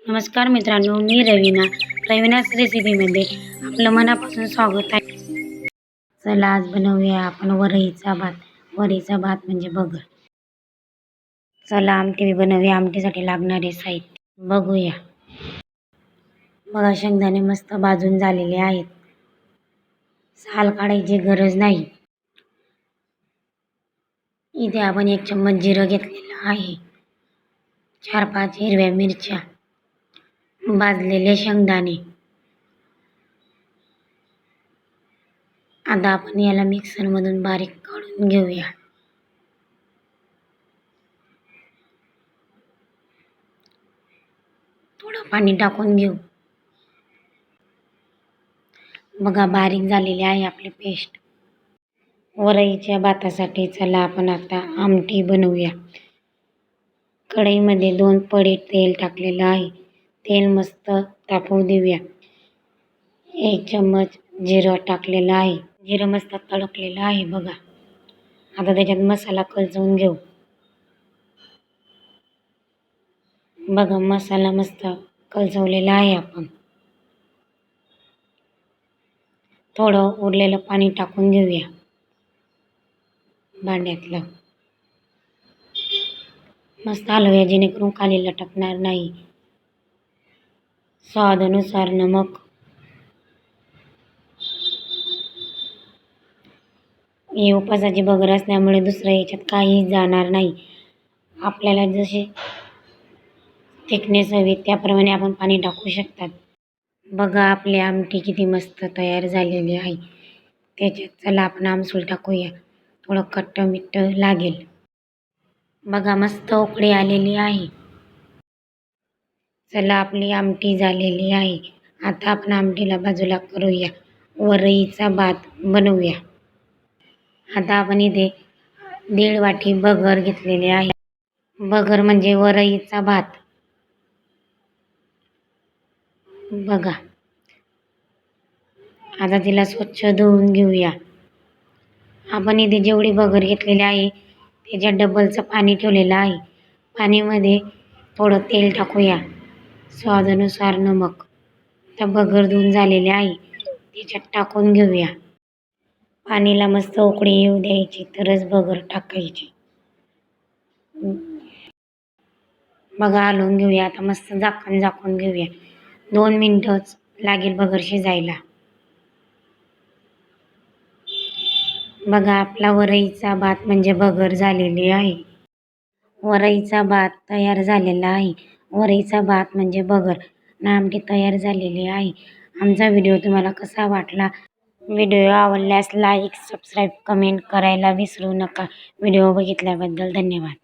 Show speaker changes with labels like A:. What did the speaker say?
A: नमस्कार मित्रांनो, मी रवीनाच रेसिपीमध्ये आपलं मनापासून स्वागत आहे. चला आज बनवूया आपण वरईचा भात. वरईचा भात म्हणजे बघर. चला आमटी बनवूया. आमटीसाठी लागणारे साहित्य बघूया. बघा, शेंगदाणे मस्त भाजून झालेले आहेत. साल काढायची गरज नाही. इथे आपण 1 चम्मच जिरं घेतलेलं आहे. 4-5 हिरव्या मिरच्या, भाजलेले शेंगदाणे. आता आपण याला मिक्सरमधून बारीक काढून घेऊया. थोडं पाणी टाकून घेऊ. बघा, बारीक झालेली आहे आपली पेस्ट. वरईच्या भातासाठी चला आपण आता आमटी बनवूया. कढईमध्ये 2 पळी तेल टाकलेलं आहे. तेल मस्त तापवू देऊया. 1 चम्मच जिरं टाकलेलं आहे. जिरं मस्त तडकलेलं आहे. बघा, आता त्याच्यात मसाला कलचवून घेऊ. बघा, मसाला मस्त कलचवलेला आहे आपण. थोडं उरलेलं पाणी टाकून घेऊया भांड्यातलं. मस्त हलवूया जेणेकरून खाली लटकणार नाही. स्वादानुसार नमक. ही उपासाची बगर असल्यामुळे दुसऱ्या याच्यात काही जाणार नाही. आपल्याला जशी थिकनेस हवी त्याप्रमाणे आपण पाणी टाकू शकतात. बघा, आपली आमटी किती मस्त तयार झालेली आहे. त्याच्यात चला आपण आमसूल टाकूया. थोडं खट्ट मिठ लागेल. बघा, मस्त उकळी आलेली आहे. चला, आपली आमटी झालेली आहे. आता आपण आमटीला बाजूला करूया. वरईचा भात बनवूया. आता आपण इथे 1.5 वाटी बगर घेतलेले आहे. बगर म्हणजे वरईचा भात. बघा, आता तिला स्वच्छ धुवून घेऊया. आपण इथे जेवढी बगर घेतलेली आहे त्याच्या डबलचं पाणी ठेवलेलं आहे. पाणीमध्ये थोडं तेल टाकूया. स्वादानुसार नमक. आता बगर धुवून झालेले आहे त्याच्यात टाकून घेऊया. पाणीला मस्त उकळी येऊ द्यायची, तरच बगर टाकायची. बघा, हलवून घेऊया. आता मस्त झाकून घेऊया. 2 मिनिटच लागेल बगर शिजायला. बघा, आपला वरईचा भात म्हणजे बगर झालेली आहे. वरईचा भात तयार झालेला आहे. वरईचा भात म्हणजे बगर आणि आमटी तयार झालेली आहे. आमचा व्हिडिओ तुम्हाला कसा वाटला? व्हिडिओ आवडल्यास लाईक, सबस्क्राईब, कमेंट करायला विसरू नका. व्हिडिओ बघितल्याबद्दल धन्यवाद.